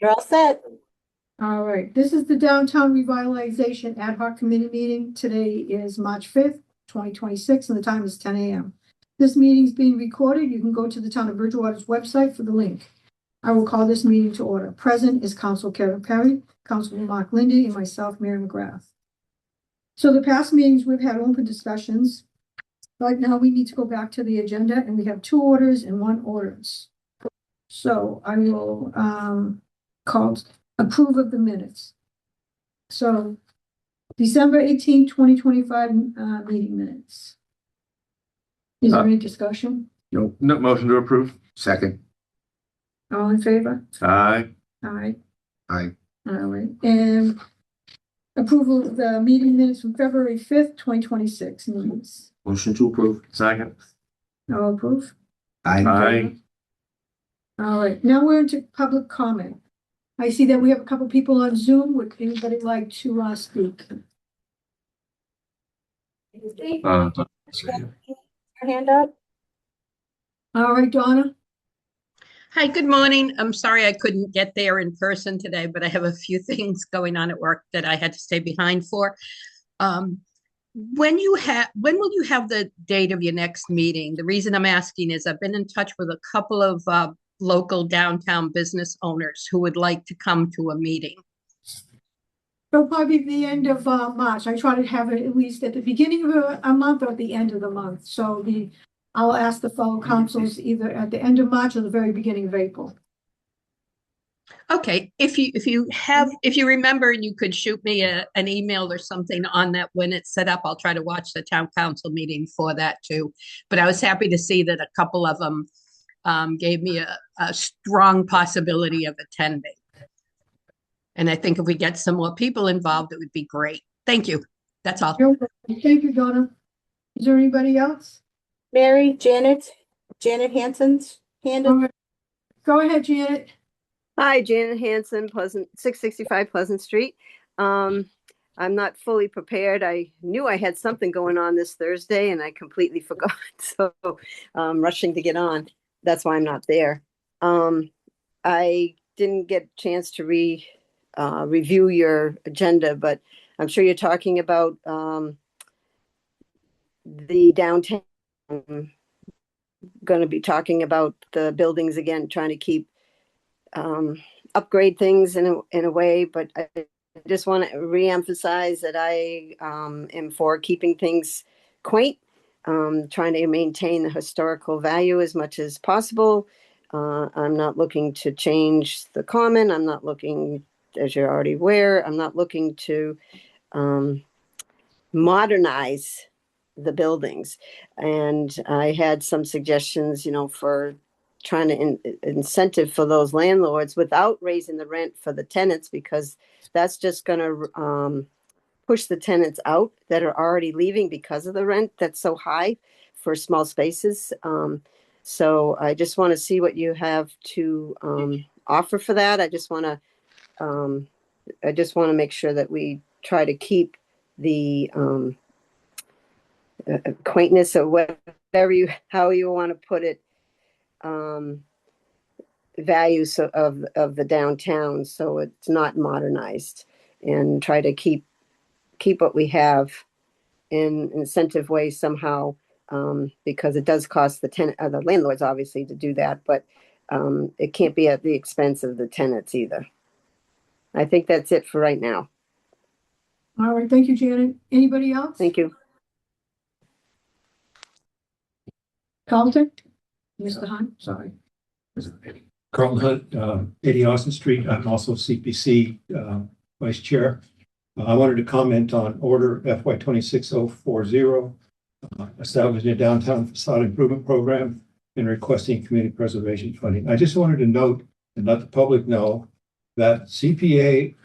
You're all set. All right, this is the Downtown Revitalization Ad Hoc Committee meeting. Today is March 5th, 2026, and the time is 10 a.m. This meeting is being recorded. You can go to the Town of Bridgewater's website for the link. I will call this meeting to order. Present is Council Kevin Perry, Councilman Mark Lindy, and myself, Mary McGrath. So the past meetings, we've had open discussions. Right now, we need to go back to the agenda, and we have 2 orders and 1 ordinance. So I will call approve of the minutes. So December 18, 2025 meeting minutes. Is there any discussion? No motion to approve. Second. All in favor? Aye. Aye. Aye. All right. And approval of the meeting minutes from February 5th, 2026 meetings. Motion to approve. Second. All approve? Aye. All right. Now we're into public comment. I see that we have a couple people on Zoom. Would anybody like to speak? Your hand up. All right, Donna. Hi, good morning. I'm sorry I couldn't get there in person today, but I have a few things going on at work that I had to stay behind for. When will you have the date of your next meeting? The reason I'm asking is I've been in touch with a couple of local downtown business owners who would like to come to a meeting. It'll probably be the end of March. I try to have it at least at the beginning of a month or at the end of the month. So I'll ask the fellow councils either at the end of March or the very beginning of April. Okay, if you remember and you could shoot me an email or something on that when it's set up, I'll try to watch the town council meeting for that too. But I was happy to see that a couple of them gave me a strong possibility of attending. And I think if we get some more people involved, it would be great. Thank you. That's all. Thank you, Donna. Is there anybody else? Mary, Janet Hanson's hand up. Go ahead, Janet. Hi, Janet Hanson, 665 Pleasant Street. I'm not fully prepared. I knew I had something going on this Thursday and I completely forgot. So I'm rushing to get on. That's why I'm not there. I didn't get a chance to review your agenda, but I'm sure you're talking about the downtown. I'm going to be talking about the buildings again, trying to keep upgrade things in a way, but I just want to reemphasize that I am for keeping things quaint, trying to maintain the historical value as much as possible. I'm not looking to change the common. I'm not looking, as you're already aware, I'm not looking to modernize the buildings. And I had some suggestions, for trying to incentive for those landlords without raising the rent for the tenants, because that's just going to push the tenants out that are already leaving because of the rent that's so high for small spaces. So I just want to see what you have to offer for that. I just want to make sure that we try to keep the quaintness or how you want to put it, values of the downtown, so it's not modernized, and try to keep what we have in incentive ways somehow, because it does cost the landlords obviously to do that, but it can't be at the expense of the tenants either. I think that's it for right now. All right, thank you, Janet. Anybody else? Thank you. Carlton? Mr. Hunt, sorry. Carlton Hunt, 80 Austin Street. I'm also CPC Vice Chair. I wanted to comment on Order FY 26040, establishing a downtown facade improvement program and requesting community preservation funding. I just wanted to note and let the public know that CPA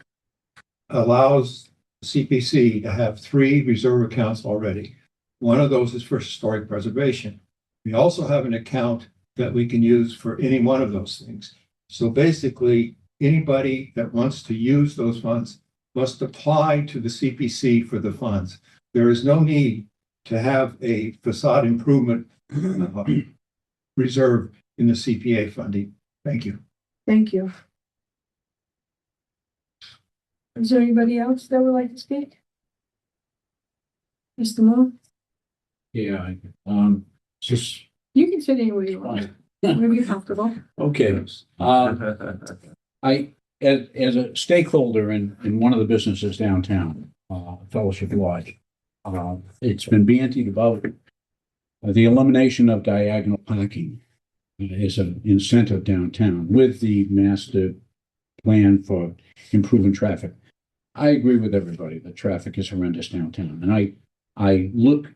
allows CPC to have 3 reserve accounts already. One of those is for historic preservation. We also have an account that we can use for any one of those things. So basically, anybody that wants to use those funds must apply to the CPC for the funds. There is no need to have a facade improvement reserve in the CPA funding. Thank you. Thank you. Is there anybody else that would like to speak? Mr. Moore, Yeah, just, you can sit anywhere you want, wherever you're comfortable. okay. I, as a stakeholder in one of the businesses downtown, Fellowship Lodge, it's been bantied about the elimination of diagonal parking as an incentive downtown with the master plan for improving traffic. I agree with everybody that traffic is horrendous downtown, and I look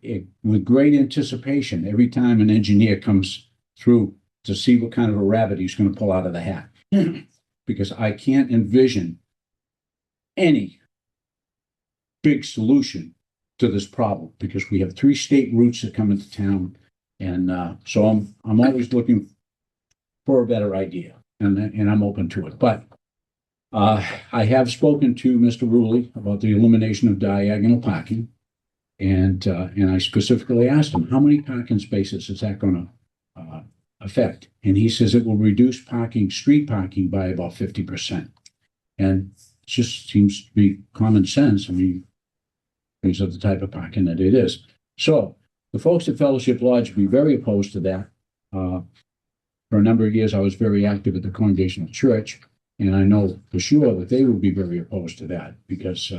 with great anticipation every time an engineer comes through to see what kind of a rabbit he's going to pull out of the hat. Because I can't envision any big solution to this problem, because we have 3 state routes that come into town. And so I'm always looking for a better idea, and I'm open to it. But I have spoken to Mr. Ruley about the elimination of diagonal parking. And I specifically asked him, how many parking spaces is that going to affect? And he says it will reduce street parking by about 50%. And it just seems to be common sense. I mean, because of the type of parking that it is. So the folks at Fellowship Lodge would be very opposed to that. For a number of years, I was very active at the Congregational Church, and I know for sure that they would be very opposed to that, because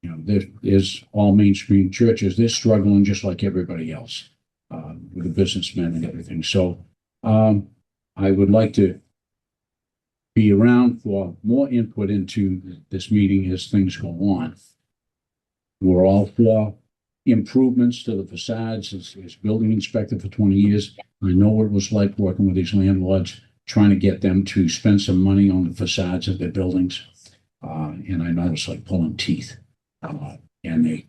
there's all mainstream churches. They're struggling just like everybody else with the businessmen and everything. So I would like to be around for more input into this meeting as things go on. We're all for improvements to the facades. As building inspector for 20 years, I know what it was like working with these landlords, trying to get them to spend some money on the facades of their buildings. And I know it's like pulling teeth. And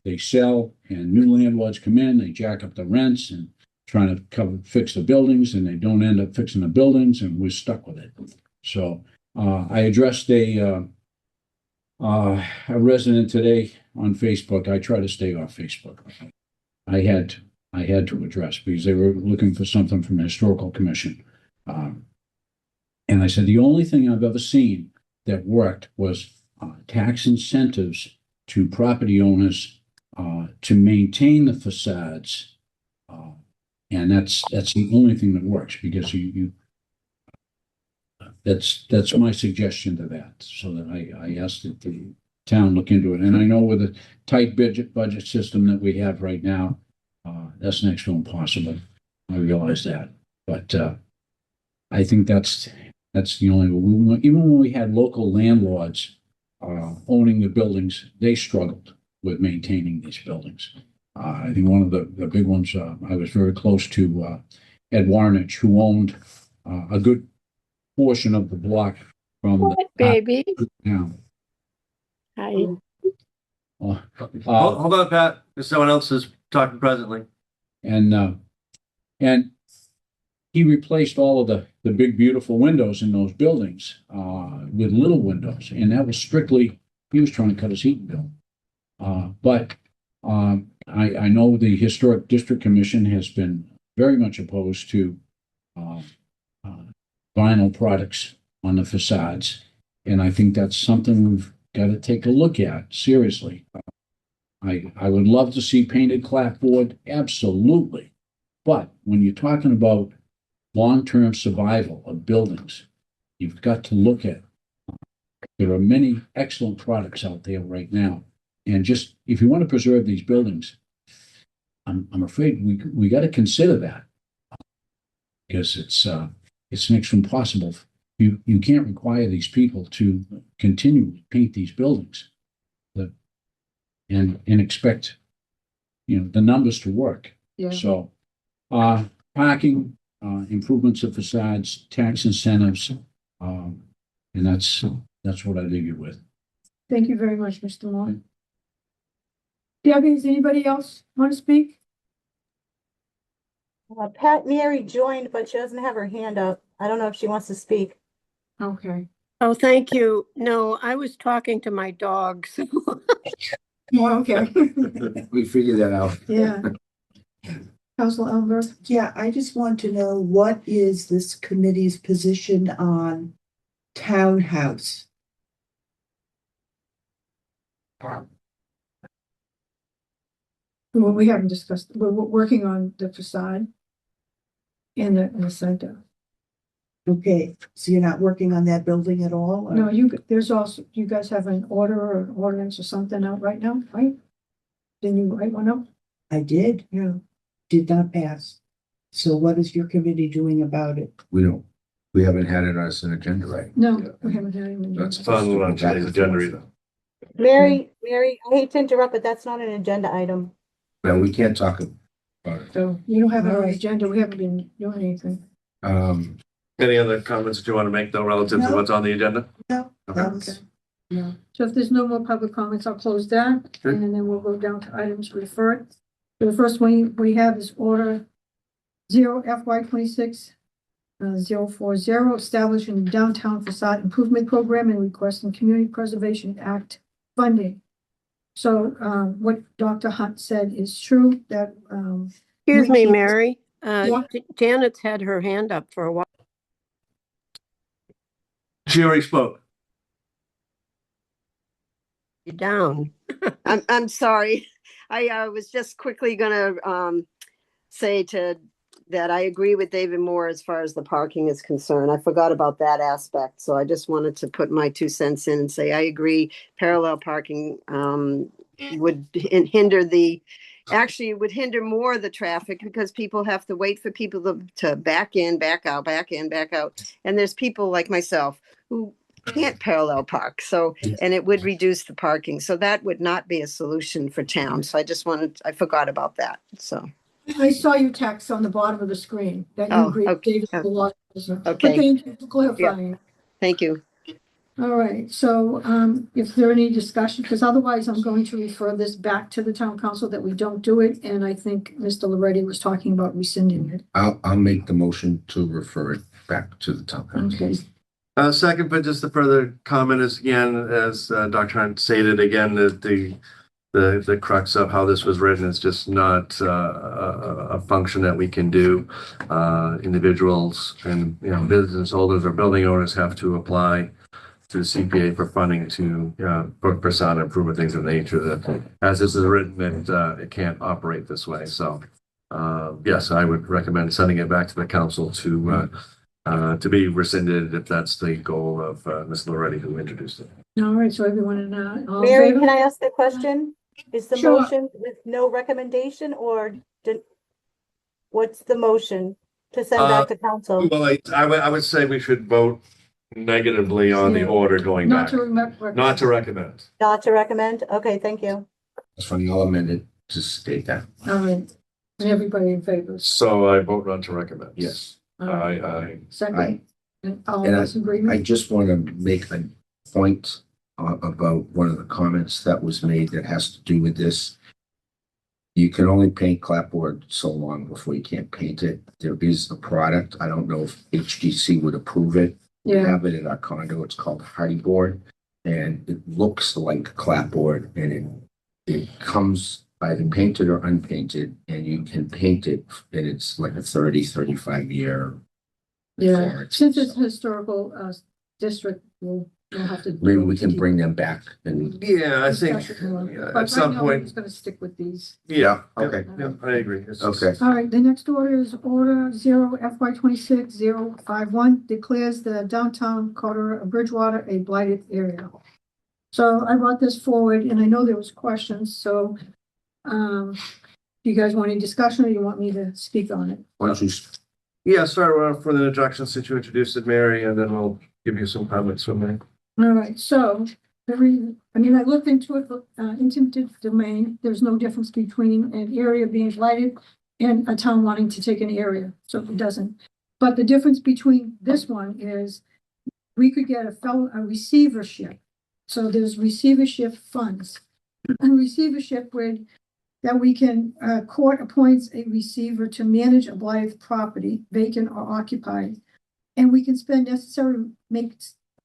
they sell, and new landlords come in, they jack up the rents and trying to fix the buildings, and they don't end up fixing the buildings, and we're stuck with it. So I addressed a resident today on Facebook. I try to stay off Facebook. I had to address, because they were looking for something from the Historical Commission. And I said, the only thing I've ever seen that worked was tax incentives to property owners to maintain the facades. And that's the only thing that works, because that's my suggestion to that, so that I asked that the town look into it. And I know with the tight budget system that we have right now, that's next to impossible. I realize that, but I think that's the only way. Even when we had local landlords owning the buildings, they struggled with maintaining these buildings. I think one of the big ones, I was very close to Ed Warnich, who owned a good portion of the block from the Baby. town. Hi. Hold on, Pat. There's someone else is talking presently. And he replaced all of the big, beautiful windows in those buildings with little windows. And that was strictly, he was trying to cut his heating bill. But I know the Historic District Commission has been very much opposed to vinyl products on the facades. And I think that's something we've got to take a look at seriously. I would love to see painted clapboard, absolutely. But when you're talking about long-term survival of buildings, you've got to look at, there are many excellent products out there right now. And just, if you want to preserve these buildings, I'm afraid we got to consider that, because it's next to impossible. You can't require these people to continually paint these buildings and expect, the numbers to work. Yeah. So, parking, improvements of facades, tax incentives, and that's what I leave you with. Thank you very much, Mr. Moore. Debbie, does anybody else want to speak? Pat Mary joined, but she doesn't have her hand up. I don't know if she wants to speak. Okay. Oh, thank you. No, I was talking to my dogs. Oh, okay. We figured that out. Yeah. Council Ellenberg? Yeah, I just want to know, what is this committee's position on townhouse Well, we haven't discussed, we're working on the facade in the center. Okay, so you're not working on that building at all? or- No, there's also, you guys have an order or an ordinance or something out right now, right? Didn't you write one up? I did, Yeah. did not pass. So what is your committee doing about it? We haven't had it as an agenda, right? No, we haven't had any. That's yet. fun on today's agenda either. Mary, I hate to interrupt, but that's not an agenda item. No, we can't talk about it. So you don't have it on All the right. agenda. We haven't been doing anything. Any other comments that you want to make though relative to No. what's on the agenda? No, that Okay. was, No. So if there's no more public comments, I'll close that. Sure. And then we'll go down to items referred. So the first one we have is order 0 FY 26 040, establishing downtown facade improvement program and requesting Community Preservation Act funding. So what Dr. Hunt said is true, that Excuse me, we- Mary. Yeah. Janet's had her hand up for a while. She already spoke. You're down. I'm sorry. I was just quickly gonna say that I agree with David Moore as far as the parking is concerned. I forgot about that aspect, so I just wanted to put my 2 cents in and say I agree. Parallel parking would hinder actually it would hinder more the traffic because people have to wait for people to back in, back out, back in, back out. And there's people like myself who can't parallel park. So, and it would reduce the parking. So that would not be a solution for town. So I forgot about that. So, I saw your text on the bottom of the screen that you Oh, agree. okay. David, a lot. But Okay. thank you for clarifying. thank you. All right, so if there any discussion, because otherwise I'm going to refer this back to the town council that we don't do it, and I think Mr. Loretti was talking about rescinding it. I'll make the motion to refer it back to the town council. Okay, Second, but just the further comment is again, as Dr. Hunt stated again, that the crux of how this was written is just not a function that we can do. Individuals and business holders or building owners have to apply to the CPA for funding to for facade improvement, things of nature that as this is written, it can't operate this way. So yes, I would recommend sending it back to the council to be rescinded if that's the goal of Ms. Loretti who introduced it. all right, so everyone in all in Mary, favor? can I ask a question? Is the Sure. motion with no recommendation or what's the motion to send back to council? Well, I would say we should vote negatively on the Yeah. order going Not back. to remember. Not to recommend. Not to recommend? Okay, thank you. That's funny, I'll amend it to state that. All right, and everybody in favor? So I vote not to recommend. Yes, All right. I Second, and all And of us agree? I just want to make a point about one of the comments that was made that has to do with this. You can only paint clapboard so long before you can't paint it. There is a product. I don't know if HDC would approve it. We Yeah, have it in our condo. It's called Hardy Board, and it looks like clapboard, and it comes either painted or unpainted, and you can paint it, and it's like a 35 year. yeah, since it's a historical district, we'll have to. Maybe we can bring them back and, yeah, I think discuss it more. yeah, But at some right now, we're point, just gonna stick with these. yeah, okay, yeah, I agree. It's just- okay. All right, the next order is order 0 FY 26 051 declares the downtown corridor of Bridgewater a blighted area. So I brought this forward and I know there was questions, so do you guys want any discussion or you want me to speak on it? Why don't you Yeah, start off with an introduction since you introduced it, Mary, and then we'll give you some comments from me. All right, so I looked into it, intimate domain, there's no difference between an area being blighted and a town wanting to take an area, so it doesn't. But the difference between this one is we could get a receivership. So there's receivership funds. A receivership that we can, court appoints a receiver to manage a blighted property, vacant or occupied. And we can make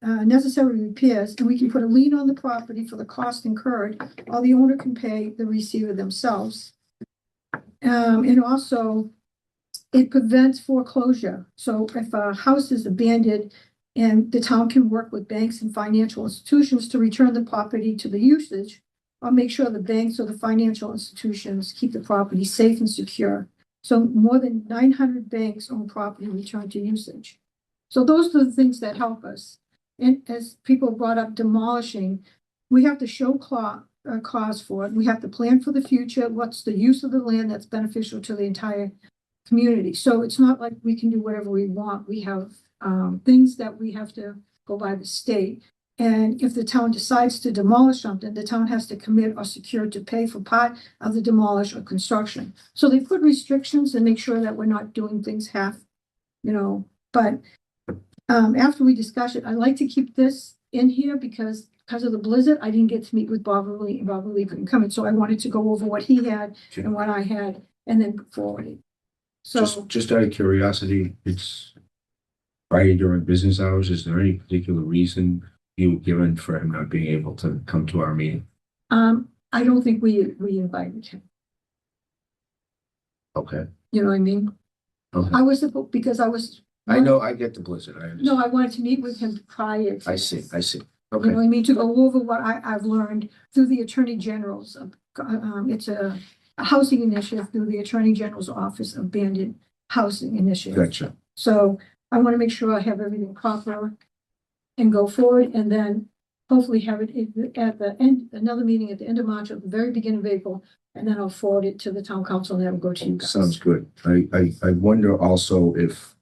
necessary repairs, and we can put a lien on the property for the cost incurred, or the owner can pay the receiver themselves. And also, it prevents foreclosure. So if a house is abandoned, and the town can work with banks and financial institutions to return the property to the usage make sure the banks or the financial institutions keep the property safe and secure. So more than 900 banks own property returned to usage. So those are the things that help us. And as people brought up demolishing, we have to show cause for it. We have to plan for the future. What's the use of the land that's beneficial to the entire community? So it's not like we can do whatever we want. We have things that we have to go by the state. And if the town decides to demolish something, the town has to commit or secure to pay for part of the demolish or construction. So they put restrictions and make sure that we're not doing things half, but after we discuss it, I'd like to keep this in here because of the blizzard, I didn't get to meet with Bob Lee. Bob Lee couldn't come in, so I wanted to go over what he had and what I had and then forward it. So Just out of curiosity, it's Friday during business hours. Is there any particular reason you were given for him not being able to come to our meeting? I don't think we invited him. Okay. You know what I mean? Okay. I was supposed, because I was. I know, I get the blizzard. I understand. No, I wanted to meet with him prior to. I see. You Okay. know what I mean? To go over what I've learned through the Attorney General's, it's a housing initiative through the Attorney General's Office of Abandoned Housing Initiative. Gotcha. So I want to make sure I have everything proper and go forward and then hopefully have it at the end, another meeting at the end of March, at the very beginning of April, and then I'll forward it to the town council and then we'll go to you guys. Sounds good. I wonder also if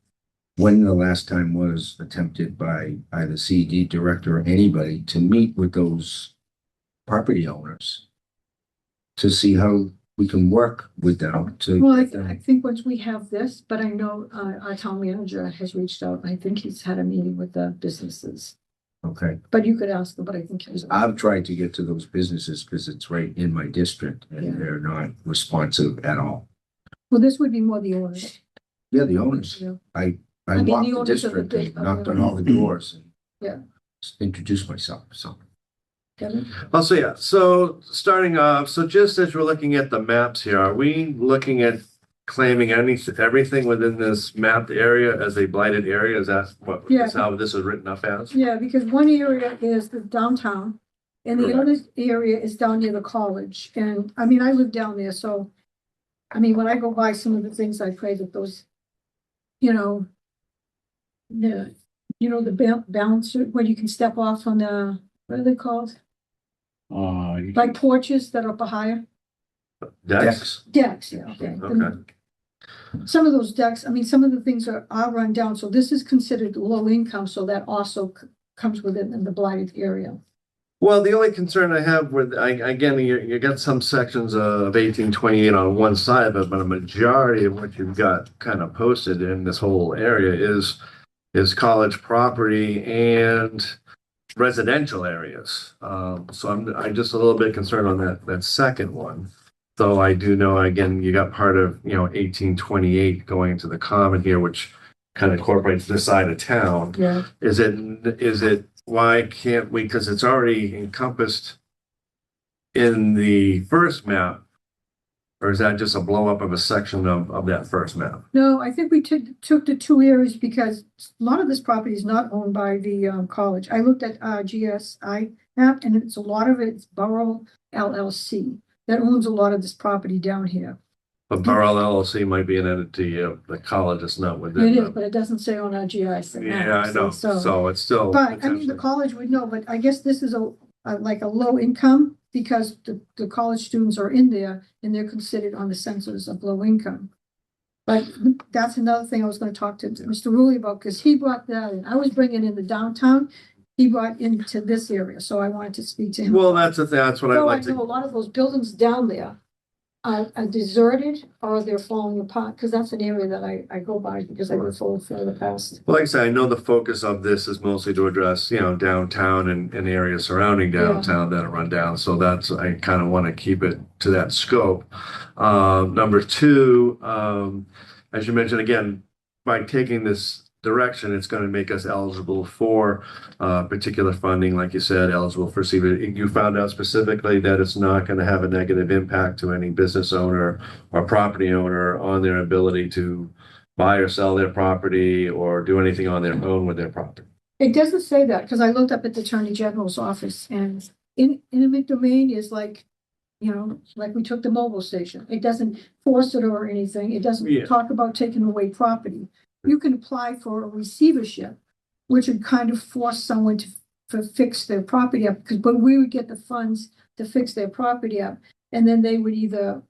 when the last time was attempted by either CD director or anybody to meet with those property owners to see how we can work with them to. Well, get them- I think once we have this, but I know our town manager has reached out. I think he's had a meeting with the businesses, Okay. but you could ask them, but I think he's. I've tried to get to those businesses because it's right in my district Yeah. and they're not responsive at all. Well, this would be more the owners. Yeah, the owners. Yeah. I mean, the walked the owners of the district big- and knocked on all the doors and Yeah. introduced myself. So Kevin? Also, yeah, so starting off, so just as we're looking at the maps here, are we looking at claiming everything within this mapped area as a blighted area? Is that what, Yeah. is how this is written up as? Yeah, because one area is the downtown and the other area is down near the college. And I mean, I live down there, so I mean, when I go by some of the things, I pray that those, the balancer where you can step off on the, what are they called? Like porches that are up higher? Decks? Decks, yeah, okay. Okay. Some of those decks, I mean, some of the things are run down, so this is considered low income, so that also comes within the blighted area. Well, the only concern I have with, again, you got some sections of 1828 on one side of it, but a majority of what you've got kind of posted in this whole area is college property and residential areas. So I'm just a little bit concerned on that second one. Though I do know, again, you got part of, 1828 going to the common here, which kind of incorporates this side of town. Yeah. Is it, why can't we, because it's already encompassed in the first map, or is that just a blow up of a section of that first map? No, I think we took the two areas because a lot of this property is not owned by the college. I looked at GSI map and it's a lot of it's Borough LLC that owns a lot of this property down here. But Borough LLC might be an entity of the college, it's not within. It is, but it doesn't say on our GIS. Yeah, I know, so it's still. But I mean, the potentially- college would know, but I guess this is like a low income because the college students are in there and they're considered on the census of low income. But that's another thing I was going to talk to Mr. Rulli about because he brought that in. I was bringing in the downtown. He brought into this area, so I wanted to speak to him. Well, that's what I'd So I like know a to, lot of those buildings down there are deserted or they're falling apart because that's an area that I go by because I live for the past. well, like I said, I know the focus of this is mostly to address, downtown and areas surrounding downtown that are run down. So I kind of want to keep it to that scope. Number two, as you mentioned, again, by taking this direction, it's going to make us eligible for particular funding, like you said, eligible for CB. You found out specifically that it's not going to have a negative impact to any business owner or property owner on their ability to buy or sell their property or do anything on their own with their property. It doesn't say that because I looked up at the Attorney General's office and in eminent domain is like you know, like we took the mobile station. It doesn't force it or anything. It Yeah. doesn't talk about taking away property. You can apply for a receivership, which would kind of force someone to fix their property up, but we would get the funds to fix their property up. And then they would either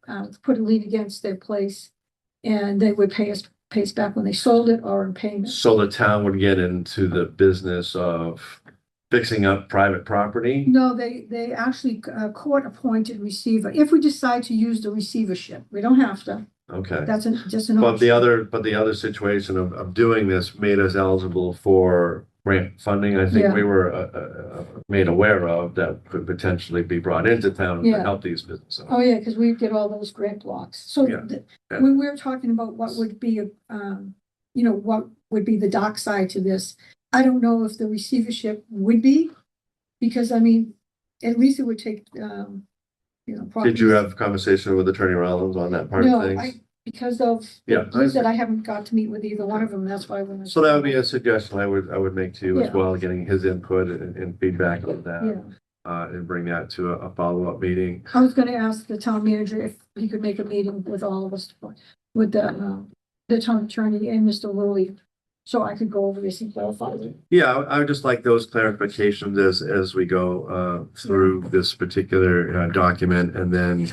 put a lien against their place and they would pay us back when they sold it or in payment. So the town would get into the business of fixing up private property? No, they actually court appointed receiver. If we decide to use the receivership, we don't have to. Okay. That's just an But the option. other situation of doing this made us eligible for grant funding. I think Yeah. we were made aware of that could potentially be brought into town to Yeah. help these businesses. Oh, yeah, because we get all those grant blocks. So Yeah. Yeah. when we're talking about what would be, you know, what would be the dock side to this, I don't know if the receivership would be, because I mean, at least it would take, you know. Did you have a conversation with Attorney Rollins on that part of No, things? because of, Yeah. you said I haven't got to meet with either one of them, that's why. So that would be a suggestion I would make to you as Yeah. well, getting his input and feedback on that. Yeah, And bring that to a follow-up meeting. I was gonna ask the town manager if he could make a meeting with all of us, with the town attorney and Mr. Rowley, so I could go over this and clarify it. Yeah, I would just like those clarifications as we go through this particular document, and then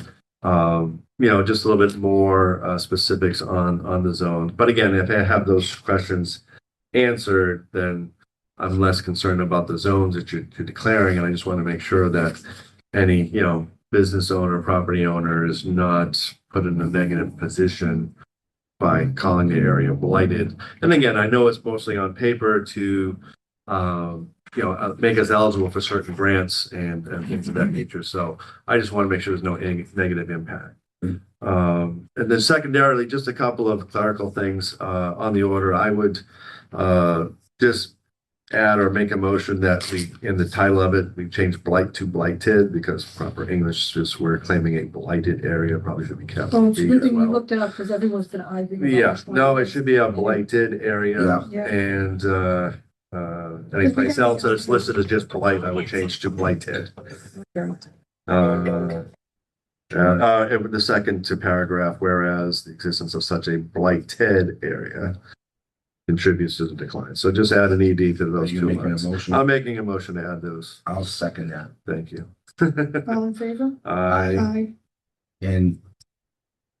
you know, just a little bit more specifics on the zones. But again, if I have those questions answered, then I'm less concerned about the zones that you're declaring, and I just want to make sure that any, you know, business owner, property owner is not put in a negative position by calling the area blighted. And again, I know it's mostly on paper to, you know, make us eligible for certain grants and things of that nature. So I just want to make sure there's no negative impact. And then secondarily, just a couple of clerical things on the order. I would just add or make a motion that we, in the title of it, we change blight to blighted, because proper English is we're claiming a blighted area, probably should be kept. Oh, it's a good thing you well. looked it up, because everyone's been arguing. about Yeah, which one no, it is. should be a blighted area. Yeah. And any place else that's listed as just blight, I would change to blighted. The second to paragraph, whereas the existence of such a blighted area contributes to the decline. So just add an ED to Are those you two making a lines. motion? I'm making a motion to add those. I'll second that. Thank you. All in favor? I And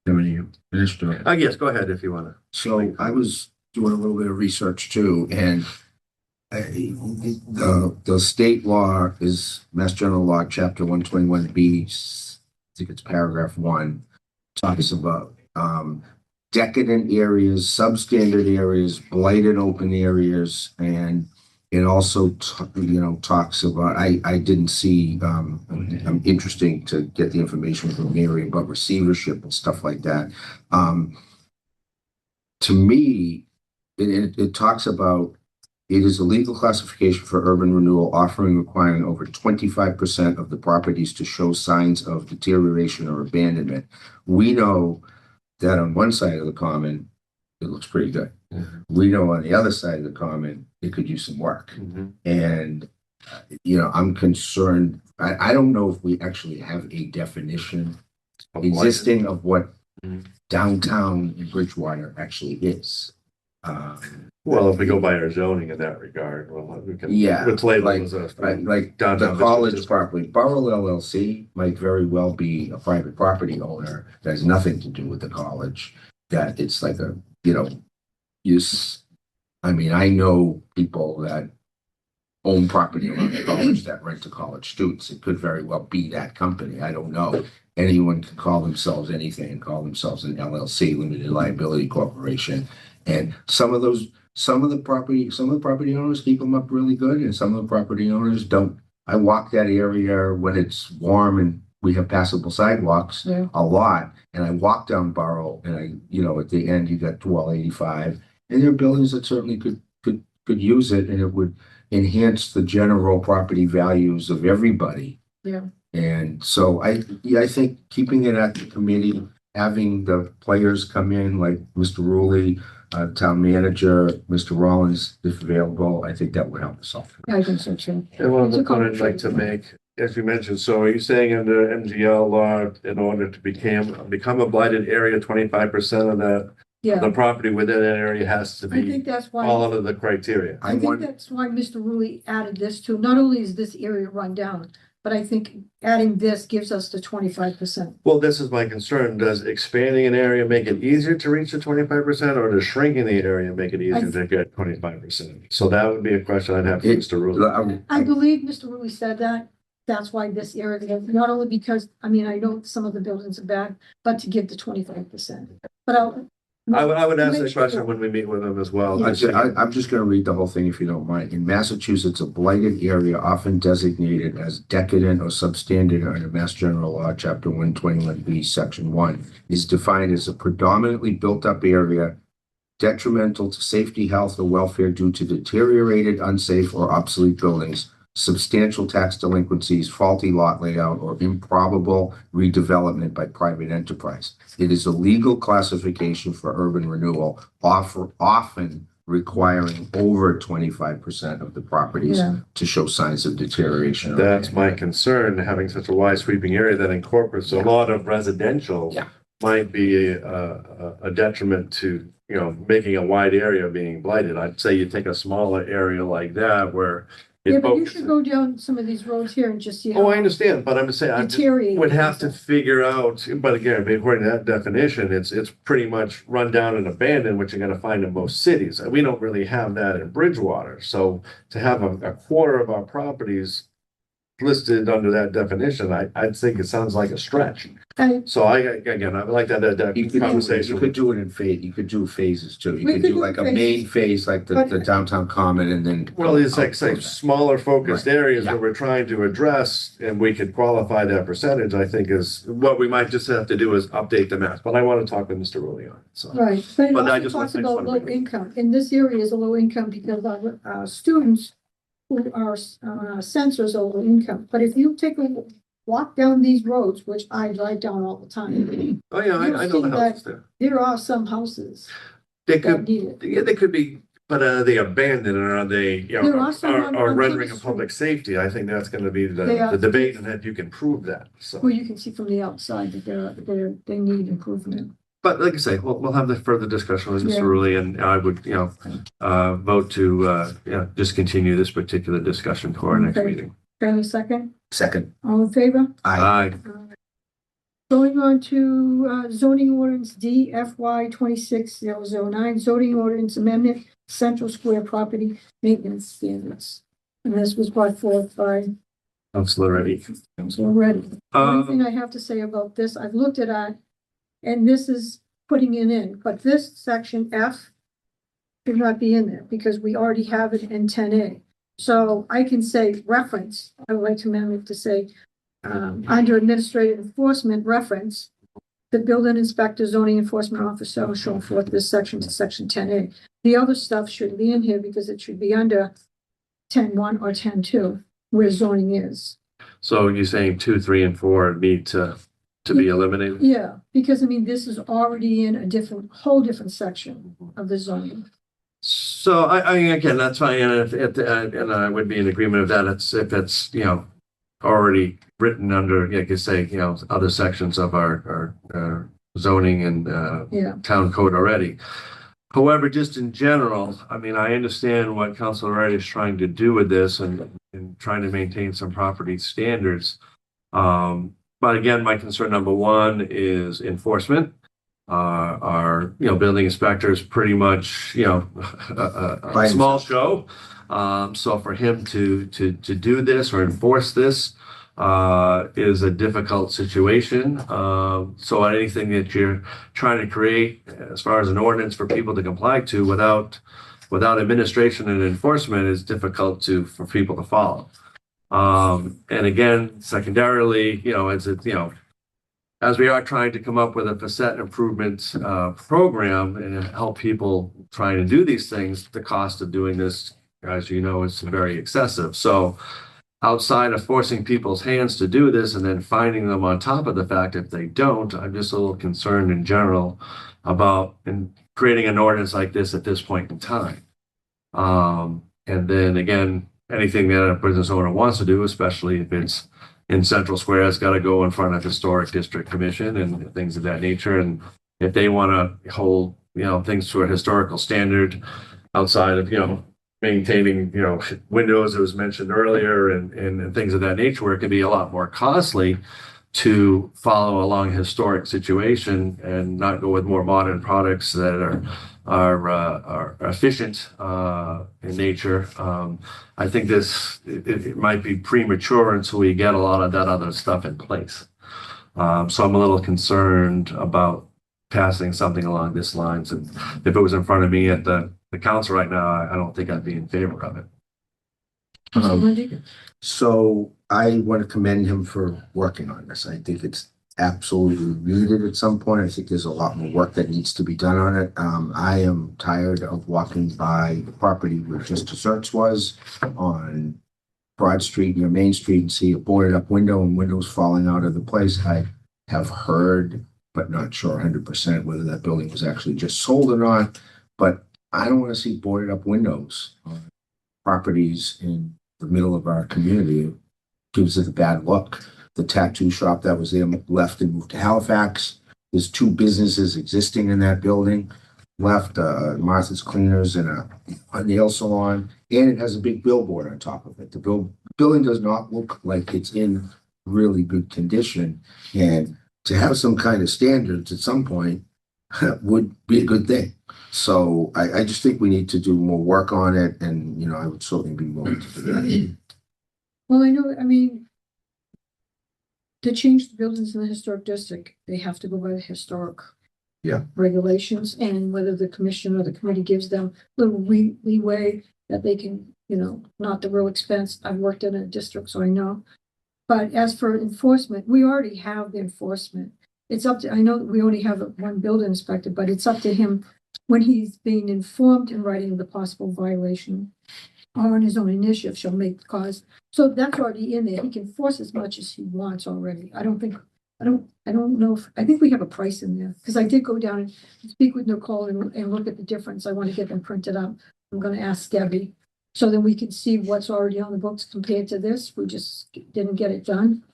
Dominic, Minister, guess, go ahead if you want to. so I was doing a little bit of research too, and the state law is Mass General Law, Chapter 121B, I think it's paragraph 1, talks about decadent areas, substandard areas, blighted open areas, and it also talks about, I didn't see, I'm interesting to get the information from Mary about receivership and stuff like that. To me, it talks about, it is a legal classification for urban renewal, offering requiring over 25% of the properties to show signs of deterioration or abandonment. We know that on one side of the common, it looks pretty good. Mhm. We know on the other side of the common, it could use some work. And, I'm concerned, I don't know if we actually have a definition existing of what Mhm. downtown Bridgewater actually is. Well, if we go by our zoning in that regard, well, we can. Yeah, It's labeled like- as a. Like downtown the college business. property, Borough LLC might very well be a private property owner that has nothing to do with the college. That it's like a, use. I mean, I know people that own property around the college that rent to college students. It could very well be that company. I don't know. Anyone can call themselves anything and call themselves an LLC, limited liability corporation. And some of the property owners keep them up really good, and some of the property owners don't. I walk that area when it's warm and we have passable sidewalks a lot, and I walk down Borough, and at the end you got 1285, and there are buildings that certainly could use it, and it would enhance the general property values of everybody. Yeah. And so I think keeping it at the committee, having the players come in like Mr. Ruley, town manager, Mr. Rollins, if available, I think that would help us all. I think so too. And one It's a other point I'd like conversation. to make as you mentioned, so are you saying under MGL law, in order to become a blighted area, 25% of the Yeah, property within that area has to I think be that's fall why, under the criteria? I think that's why Mr. Rulli added this too. Not only is this area run down, but I think adding this gives us the 25%. Well, this is my concern. Does expanding an area make it easier to reach the 25%, or does shrinking the area make it easier to get 25%? So that would be a question I'd have for It- Mr. Rulli. I believe Mr. Rulli said that. That's why this area, not only because, I mean, I know some of the buildings are bad, but to give the 25%. But I would ask make that sure question that- when we meet with him as well. I'm just gonna read the whole thing if you don't mind. In Massachusetts, a blighted area often designated as decadent or substandard under Mass General Law, Chapter 121B, Section 1, is defined as a predominantly built-up area detrimental to safety, health, or welfare due to deteriorated, unsafe, or obsolete buildings, substantial tax delinquencies, faulty lot layout, or improbable redevelopment by private enterprise. It is a legal classification for urban renewal, often requiring over 25% of the properties Yeah. to show signs of deterioration. That's my concern, having such a wide sweeping area that incorporates a lot of residential. Yeah. Might be a detriment to, making a wide area being blighted. I'd say you take a smaller area like that where. it Yeah, but you focuses- should go down some of these roads here and just see Oh, how I understand, but I'm just saying, deteriorated. would have to figure out, but again, according to that definition, it's pretty much run down and abandoned, which you're gonna find in most cities. We don't really have that in Bridgewater, so to have a quarter of our properties listed under that definition, I think it sounds like a stretch. So I would like that You could conversation. do it in phase, you could do phases too. You We could could do do like a phases. main phase, like the But- downtown common and then. Well, it's like, say, smaller focused areas Yeah. that we're trying to address, and we could qualify that percentage, I think is, what we might just have to do is update the math, but I want to talk with Mr. Rulli on it, so. Right, but it But I also just talks want- I just about wanna low bring it up. income. In this area is a low income because our students who are sensors are low income. But if you take a walk down these roads, which I drive down all the time, Oh, yeah, I know You'll the see houses there. there are some houses They that could, need it. yeah, they could be, but are they abandoned or are they, There are some on rendering a Plymouth public safety? I think that's gonna be They are. the debate, and that you can prove that, so. Well, you can see from the outside that they need improvement. But like I say, we'll have the further discussion with Mr. Yeah. Rulli, and I would, vote to, just continue this particular discussion to our next Okay. meeting. Can I second? Second, All in favor? I, Going on to zoning ordinance DFY 26009, zoning ordinance amendment, Central Square property maintenance standards. And this was brought forth by Councilor Reddy. Councilor Reddy. The only Uh, thing I have to say about this, I've looked at it, and this is putting it in, but this section F should not be in there because we already have it in 10A. So I can say reference, I would like to amend it to say, under administrative enforcement reference, the building inspector, zoning enforcement officer shall forth this section to section 10A. The other stuff shouldn't be in here because it should be under 10.1 or 10.2, where zoning is. So you're saying 2, 3, and 4 need to be eliminated? Yeah, because I mean, this is already in a whole different section of the zoning. So again, that's fine, and and I would be in agreement with that. If it's, already written under, like you say, other sections of our zoning and, Yeah, town code already. However, just in general, I mean, I understand what Councilor Wright is trying to do with this and trying to maintain some property standards. But again, my concern number one is enforcement. Our building inspector is pretty much, a small show. So for him to do this or enforce this, is a difficult situation. So anything that you're trying to create as far as an ordinance for people to comply to without administration and enforcement is difficult for people to follow. And again, secondarily, as we are trying to come up with a facet improvement program and help people trying to do these things, the cost of doing this, as you know, is very excessive. So outside of forcing people's hands to do this and then finding them on top of the fact if they don't, I'm just a little concerned in general about creating an ordinance like this at this point in time. And then again, anything that a business owner wants to do, especially if it's in Central Square, it's got to go in front of Historic District Commission and things of that nature. And if they want to hold, things to a historical standard outside of, maintaining, windows, it was mentioned earlier, and things of that nature, where it can be a lot more costly to follow along a historic situation and not go with more modern products that are efficient in nature. I think it might be premature until we get a lot of that other stuff in place. So I'm a little concerned about passing something along this lines. And if it was in front of me at the council right now, I don't think I'd be in favor of it. So I want to commend him for working on this. I think it's absolutely needed at some point. I think there's a lot more work that needs to be done on it. I am tired of walking by the property where Just Desserts was on Broad Street near Main Street and see a boarded up window and windows falling out of the place. I have heard, but not sure 100% whether that building was actually just sold or not. But I don't want to see boarded up windows on properties in the middle of our community. It gives it a bad look. The tattoo shop that was there left and moved to Halifax. There's 2 businesses existing in that building left, Martha's Cleaners and a nail salon, and it has a big billboard on top of it. The building does not look like it's in really good condition, and to have some kind of standards at some point would be a good thing. So I just think we need to do more work on it, and I would certainly be willing to do that. Well, to change the buildings in the historic district, they have to go by the historic regulations, and whether the commission or the committee gives them little leeway that they can, not the real expense. I've worked in a district, so I know. But as for enforcement, we already have the enforcement. It's up to, I know that we only have 1 building inspector, but it's up to him when he's being informed in writing of the possible violation or on his own initiative shall make the cause. So that's already in there. He can force as much as he wants already. I don't know if, I think we have a price in there, because I did go down and speak with Nicole and look at the difference. I want to get them printed up. I'm going to ask Debbie, so then we can see what's already on the books compared to this. We just didn't get it done.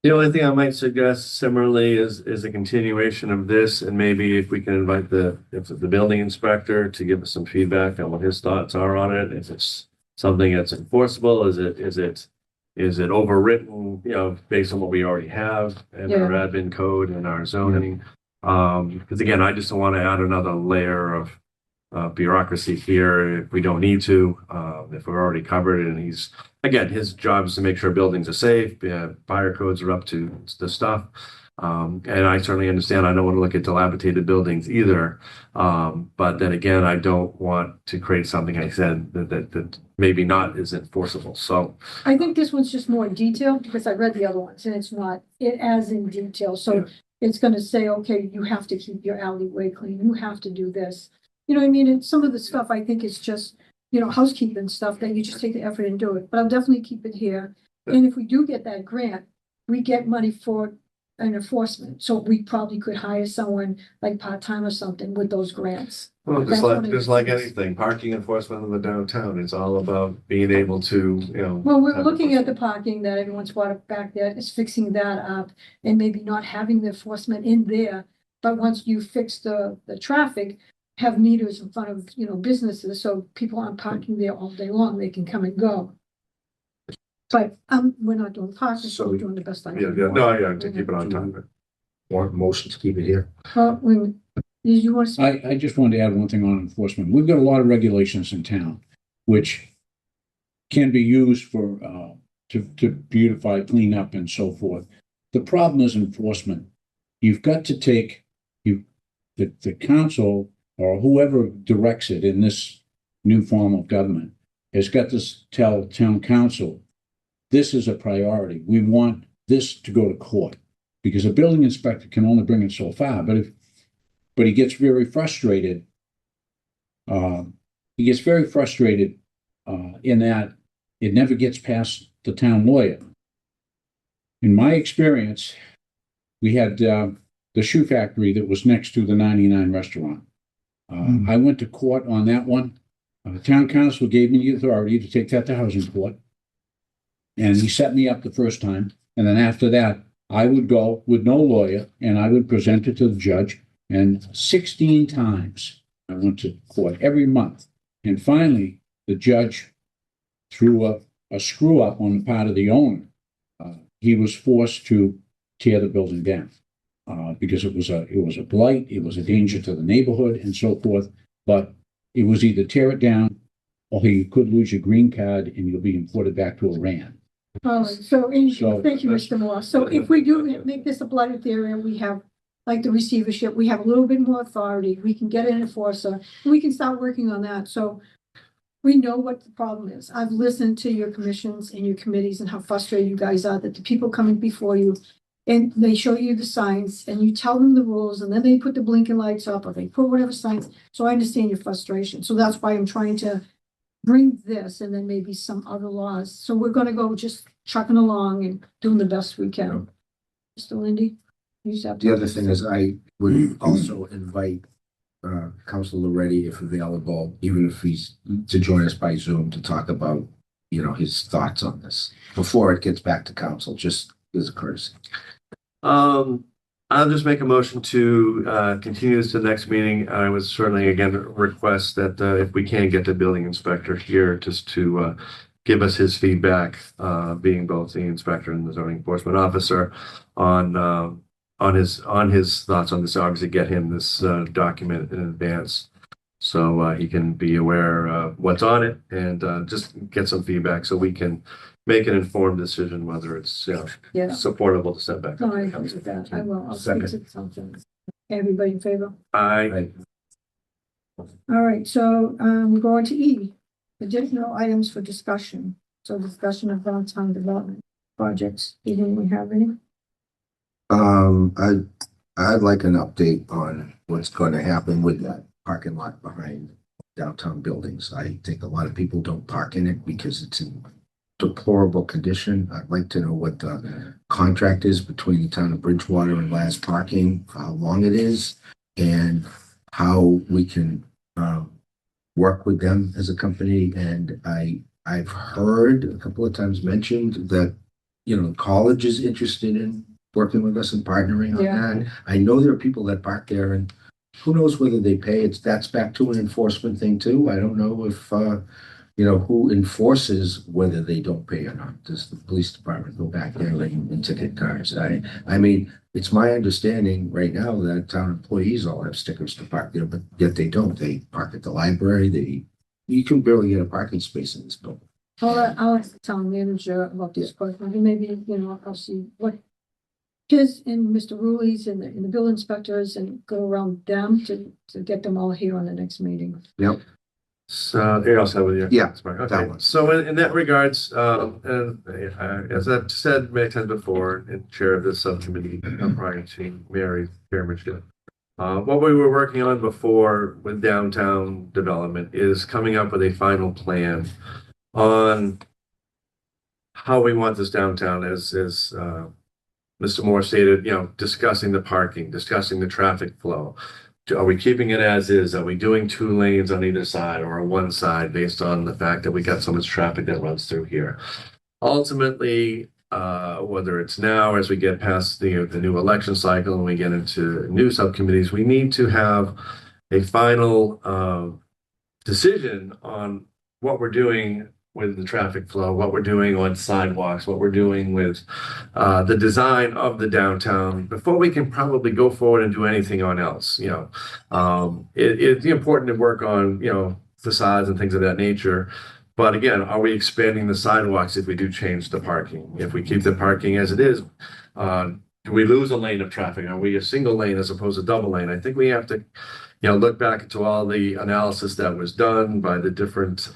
The only thing I might suggest similarly is a continuation of this, and maybe if we can invite the building inspector to give us some feedback on what his thoughts are on it. If it's something that's enforceable, is it overwritten, based on what we already have in our admin code and our zoning? Because again, I just don't want to add another layer of bureaucracy here if we don't need to, if we're already covered. And his job is to make sure buildings are safe, fire codes are up to the stuff. And I certainly understand, I don't want to look at dilapidated buildings either. But then again, I don't want to create something, I said, that maybe not is enforceable. So I think this one's just more detailed, because I read the other ones and it's not as in detail. So it's going to say, okay, you have to keep your alleyway clean. You have to do this. You know what I mean? And some of the stuff I think is just, housekeeping stuff that you just take the effort and do it. But I'll definitely keep it here. And if we do get that grant, we get money for an enforcement. So we probably could hire someone like part-time or something with those grants. well, That's one of the just like things. anything, parking enforcement in the downtown, it's all about being able to, Well, we're looking at the parking that everyone's brought up back there, is fixing that up and maybe not having the enforcement in there. But once you fix the traffic, have meters in front of, businesses, so people aren't parking there all day long, they can come and go. But we're not doing parking, so we're doing the best I can. to keep it on time. Want a motion to keep it here? Did you want to speak? I just wanted to add one thing on enforcement. We've got a lot of regulations in town, which can be used for, to beautify, clean up and so forth. The problem is enforcement. You've got to take, the council or whoever directs it in this new form of government has got to tell town council, this is a priority. We want this to go to court, because a building inspector can only bring it so far. But he gets very frustrated. In that it never gets past the town lawyer. In my experience, we had the shoe factory that was next to the 99 restaurant. I went to court on that one. Town council gave me the authority to take that to housing court. And he set me up the first time. And then after that, I would go with no lawyer and I would present it to the judge. And 16 times I went to court every month. And finally, the judge, through a screw up on the part of the owner, he was forced to tear the building down because it was a blight, it was a danger to the neighborhood and so forth. But it was either tear it down or you could lose your green card and you'll be imported back to Iran. All right, So- thank you, Mr. Moore. So if we do make this a blighted area, we have, like the receivership, we have a little bit more authority. We can get an enforcer, and we can start working on that. So we know what the problem is. I've listened to your commissions and your committees and how frustrated you guys are that the people coming before you and they show you the signs and you tell them the rules and then they put the blinking lights up or they put whatever signs. So I understand your frustration. So that's why I'm trying to bring this and then maybe some other laws. So we're gonna go just trucking along and doing the best we can. Mr. Lindy? You just have to- The other thing is I would also invite Councilor Loretti, if available, even if he's to join us by Zoom to talk about, his thoughts on this before it gets back to council, just as a courtesy. I'll just make a motion to continue this to the next meeting. I would certainly again request that if we can get the building inspector here just to give us his feedback, being both the inspector and the zoning enforcement officer on his thoughts on this. Obviously get him this document in advance so he can be aware of what's on it and just get some feedback so we can make an informed decision whether it's Yeah. supportable to send back. No, I agree with that. I will. I'll speak to something. Everybody in favor? I All right, so we're going to E, additional items for discussion. So discussion of downtown development projects. Either we have any? I'd like an update on what's going to happen with that parking lot behind downtown buildings. I think a lot of people don't park in it because it's in deplorable condition. I'd like to know what the contract is between the town of Bridgewater and Laz Parking, how long it is, and how we can work with them as a company. And I've heard a couple of times mentioned that, college is interested in working with us and partnering on that. I know there are people that park there and who knows whether they pay. That's back to an enforcement thing too. I don't know if, who enforces whether they don't pay or not. Does the police department go back there and ticket cars? I mean, it's my understanding right now that town employees all have stickers to park there, but yet they don't. They park at the library. You can barely get a parking space in this building. I'll ask the town manager about this question. And maybe, I'll see what his and Mr. Rulli's and the bill inspectors and go around them to get them all here on the next meeting. Yep. So you also have your Yeah, okay. that one. So in that regards, as I've said many times before, and chair of this subcommittee prior to Mary chairmanship, what we were working on before with downtown development is coming up with a final plan on how we want this downtown as Mr. Moore stated, discussing the parking, discussing the traffic flow. Are we keeping it as is? Are we doing 2 lanes on either side or one side based on the fact that we got so much traffic that runs through here? Ultimately, whether it's now as we get past the new election cycle and we get into new subcommittees, we need to have a final decision on what we're doing with the traffic flow, what we're doing on sidewalks, what we're doing with the design of the downtown before we can probably go forward and do anything on else. It's important to work on, facades and things of that nature. But again, are we expanding the sidewalks if we do change the parking? If we keep the parking as it is, do we lose a lane of traffic? Are we a single lane as opposed to double lane? I think we have to, look back into all the analysis that was done by the different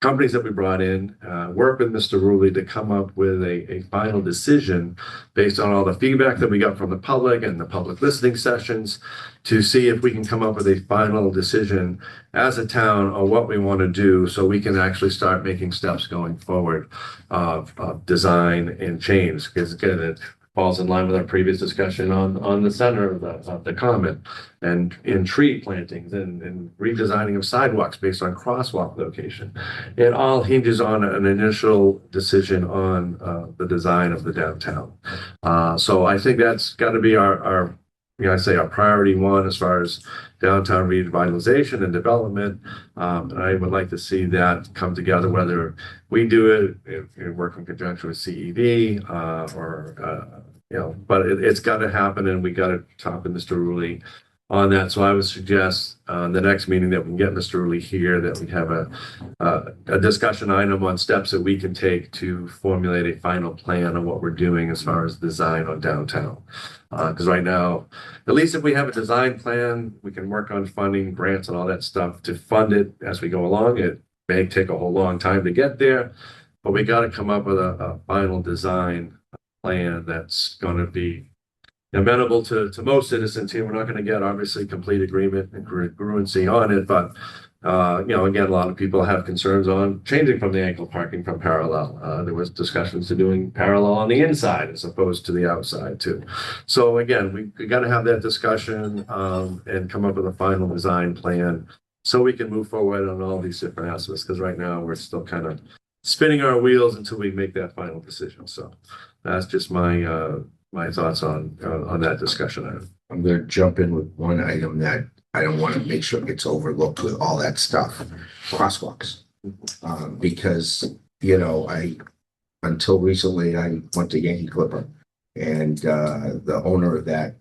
companies that we brought in, work with Mr. Rulli to come up with a final decision based on all the feedback that we got from the public and the public listening sessions to see if we can come up with a final decision as a town on what we want to do so we can actually start making steps going forward of design and change. Because again, falls in line with our previous discussion on the center of the common and in tree plantings and redesigning of sidewalks based on crosswalk location. It all hinges on an initial decision on the design of the downtown. So I think that's got to be our I say our priority one as far as downtown revitalization and development. And I would like to see that come together, whether we do it, if we work in conjunction with CED, but it's got to happen, and we got to talk to Mr. Rulli on that. So I would suggest the next meeting that we can get Mr. Rulli here, that we have a discussion item on steps that we can take to formulate a final plan on what we're doing as far as design on downtown. Because right now, at least if we have a design plan, we can work on funding, grants, and all that stuff to fund it as we go along. It may take a whole long time to get there, but we got to come up with a final design plan that's going to be amenable to most citizens here. We're not going to get obviously complete agreement and congruency on it, but again, a lot of people have concerns on changing from the angle parking from parallel. There was discussions to doing parallel on the inside as opposed to the outside too. So again, we got to have that discussion and come up with a final design plan so we can move forward on all these different aspects. Because right now we're still kind of spinning our wheels until we make that final decision. So that's just my thoughts on that discussion item. I'm going to jump in with one item that I don't want to make sure gets overlooked with all that stuff. Crosswalks. Because, until recently, I went to Yankee Clipper, and the owner of that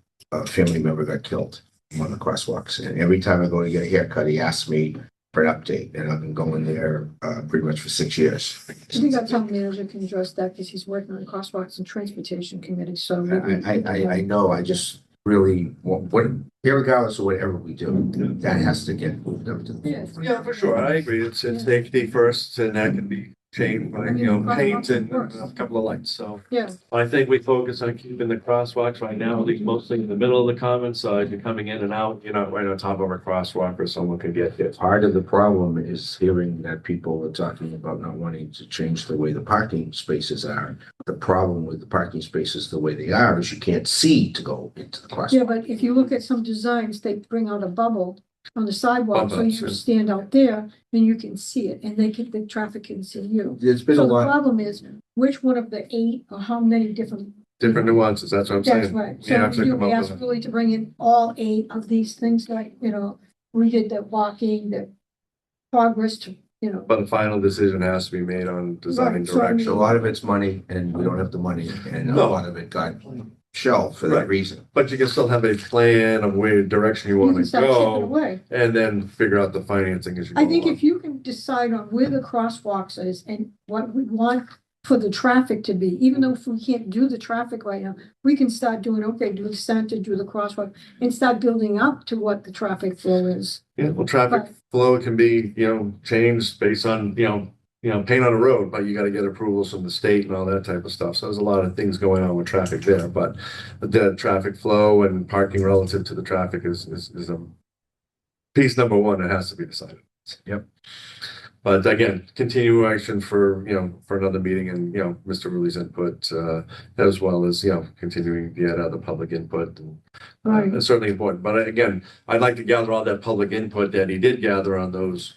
family member got killed on one of the crosswalks. And every time I go to get a haircut, he asks me for an update, and I've been going there pretty much for 6 years. I think our town manager can address that because he's working on crosswalks and transportation committee, so. I know, I just really, regardless of whatever we do, that has to get moved up to the forefront. Yeah, for sure. I agree. It's safety first, and that can be changed by, paint and a couple of lights. So Yeah, I think we focus on keeping the crosswalks right now, at least mostly in the middle of the common. So if you're coming in and out, you're not right on top of a crosswalk or someone could get hit. Part of the problem is hearing that people are talking about not wanting to change the way the parking spaces are. The problem with the parking spaces the way they are is you can't see to go into the yeah, crosswalk. but if you look at some designs, they bring out a bubble on the sidewalk, so Bubbles, you yeah. stand out there and you can see it, and the traffic can see you. There's been a So the lot, problem is, which one of the 8 or how many different? Different nuances. That's what I'm That's saying. right. We So have to you come up asked with really to bring in all 8 of these things, like, we did the walking, the progress to, but a final decision has to be made on design Right, so I mean- direction. a lot of it's money, and we don't have the money, and a No. lot of it got shelved for that Right. reason. But you can still have a plan of where direction you you want can to start chipping go, away. and then figure out the financing as you go I think along. if you can decide on where the crosswalks is and what we want for the traffic to be, even though if we can't do the traffic right now, we can start doing, do the center, do the crosswalk, and start building up to what the traffic flow is. Yeah, well, traffic But- flow can be, changed based on, paint on a road, but you got to get approvals from the state and all that type of stuff. So there's a lot of things going on with traffic there, but the traffic flow and parking relative to the traffic is a piece number one that has to be decided. Yep. But again, continuation for another meeting and, Mr. Rulli's input, as well as, continuing to get the public input. And, Right. it's certainly important. But again, I'd like to gather all that public input that he did gather on those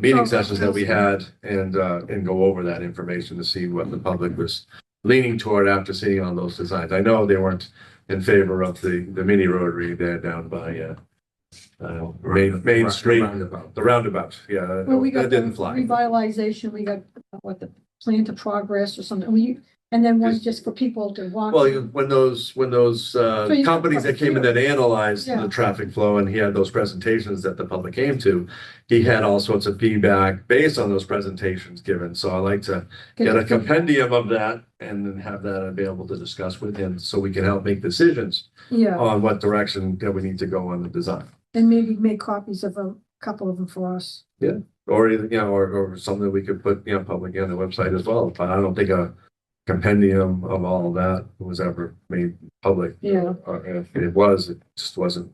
meeting Oh, sessions that we had and go over that information to see what the public was leaning toward after seeing all those designs. I know they weren't in favor of the mini rotary there down by Main Street, Roundabout. the roundabout. Yeah, Well, we got that didn't the fly. revitalization, we got the plan to progress or something, and then one just for people to walk. Well, when those you- companies that came in that analyzed Yeah. the traffic flow and he had those presentations that the public came to, he had all sorts of feedback based on those presentations given. So I like to get a compendium of that and then have that available to discuss with him so we can help make decisions Yeah, on what direction that we need to go on the design. and maybe make copies of a couple of them for us. Or either, or something that we could put, publicly on the website as well. But I don't think a compendium of all of that was ever made public. Yeah. Or if it was, it just wasn't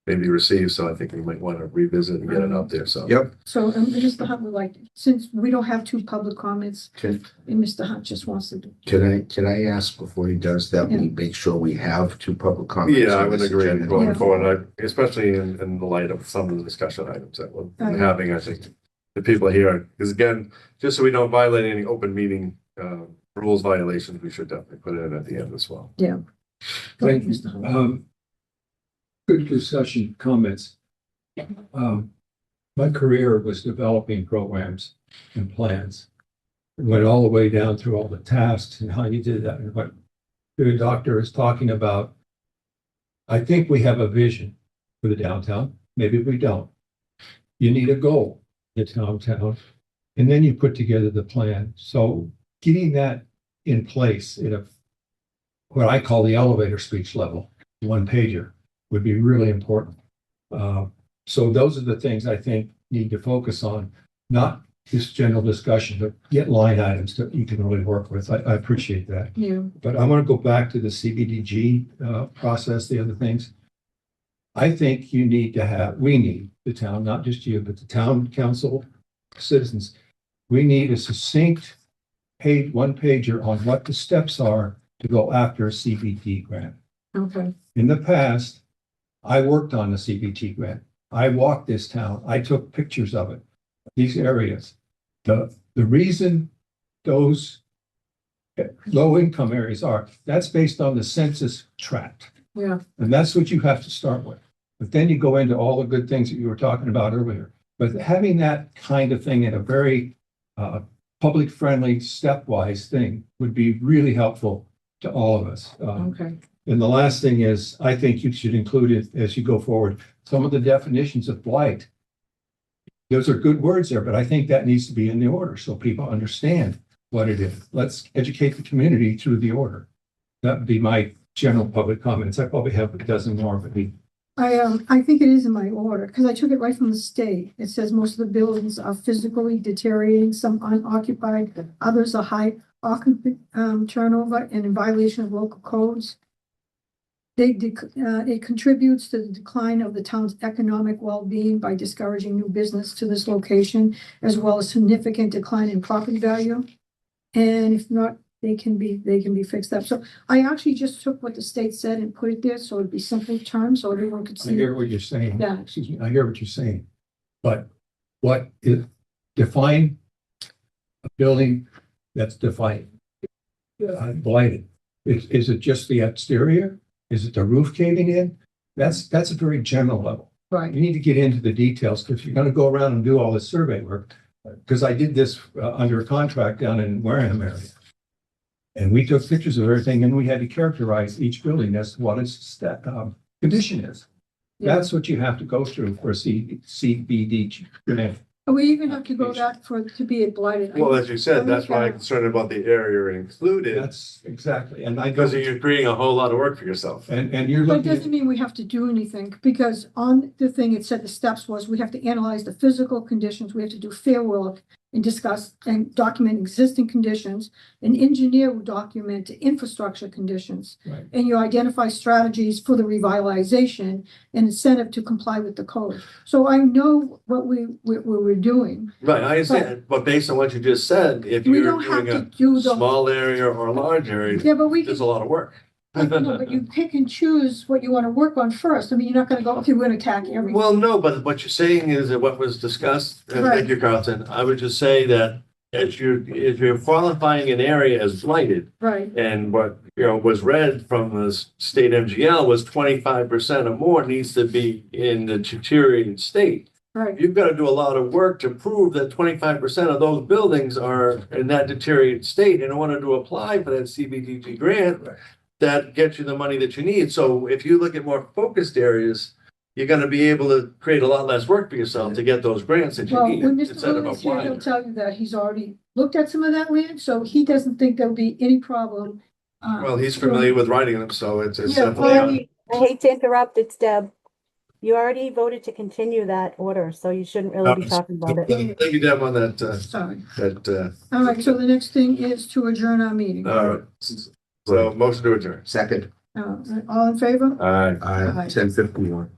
maybe received, so I think we might want to revisit and get it out there, so. Yep. So, Mr. Hunt would like, since we don't have two public comments, Can, and Mr. Hunt just wants to do. can I ask before he does that, we make sure we have two public comments? Yeah, I on would this agree agenda? going Yeah. forward, especially in the light of some of the discussion items that we're Right. having, I think. The people here, because again, just so we don't violate any open meeting rules violations, we should definitely put it in at the end as well. Yeah. Go ahead, Thank Mr. you. Hunt. Good discussion, comments. My career was developing programs and plans. It went all the way down through all the tasks and how you did that and what the doctor is talking about. I think we have a vision for the downtown. Maybe we don't. You need a goal, the downtown, and then you put together the plan. So getting that in place at a what I call the elevator speech level, one pager, would be really important. So those are the things I think need to focus on, not just general discussion, but get line items that you can really work with. I appreciate that. Yeah, But I want to go back to the CBDG process, the other things. I think we need, the town, not just you, but the town council, citizens, we need a succinct one pager on what the steps are to go after a CBD grant. okay, In the past, I worked on the CBT grant. I walked this town. I took pictures of it, these areas. The reason those low income areas that's based on the census tract. yeah, And that's what you have to start with. But then you go into all the good things that you were talking about earlier. But having that kind of thing in a very public friendly, stepwise thing would be really helpful to all of us. okay, And the last thing is, I think you should include it as you go forward, some of the definitions of blight. Those are good words there, but I think that needs to be in the order so people understand what it is. Let's educate the community through the order. That would be my general public comments. I probably have a dozen more, but I think it is in my order, because I took it right from the state. It says most of the buildings are physically deteriorating, some unoccupied, others are high turnover and in violation of local codes. It contributes to the decline of the town's economic well-being by discouraging new business to this location, as well as significant decline in property value. And if not, they can be fixed up. So I actually just took what the state said and put it there, so it'd be simple terms, so everyone could I see. hear what you're saying. Yeah. Excuse me, I hear what you're saying. But define a building that's blighted. Is it just the exterior? Is it the roof caving in? That's a very general level. Right, You need to get into the details because you're going to go around and do all this survey work. Because I did this under a contract down in Wareham area. And we took pictures of everything and we had to characterize each building as to what its condition is. yeah. That's what you have to go through for a CBD grant. We even have to go that to be blighted. Well, as you said, that's why I'm concerned about the area included, That's exactly, and because you're creating a whole lot of work for yourself. and you're But it looking at, doesn't mean we have to do anything, because on the thing, it said the steps was, we have to analyze the physical conditions, we have to do fair work and discuss and document existing conditions. An engineer will document the infrastructure conditions. Right. And you identify strategies for the revitalization and incentive to comply with the code. So I know what we're doing. Right, I understand, but based on what you just said, if We you're don't have doing to do a the, small area or a large area, yeah, but we there's can, a lot of work. but you pick and choose what you want to work on first. I mean, you're not gonna go, okay, we're gonna attack everything. Well, no, but what you're saying is that what was discussed, and Right. thank you, Carlton, I would just say that if you're qualifying an area as blighted, Right, and what, was read from the state MGL was 25% or more needs to be in the deteriorated state. right. You've got to do a lot of work to prove that 25% of those buildings are in that deteriorated state in order to apply for that CBDG grant. That gets you the money that you need. So if you look at more focused areas, you're gonna be able to create a lot less work for yourself to get those grants that you Well, need when Mr. instead of Lewis here, he'll applying. tell you that he's already looked at some of that land, so he doesn't think there'll be any problem. Well, he's familiar with writing them, so it's Yeah, definitely on. I hate to interrupt, it's Deb. You already voted to continue that order, so you shouldn't really be talking about it. Thank you, Deb, on that, Sorry. all All right, so the next thing is to adjourn our meeting. right. So motion to adjourn. Second, All in favor? All right. I 10:51.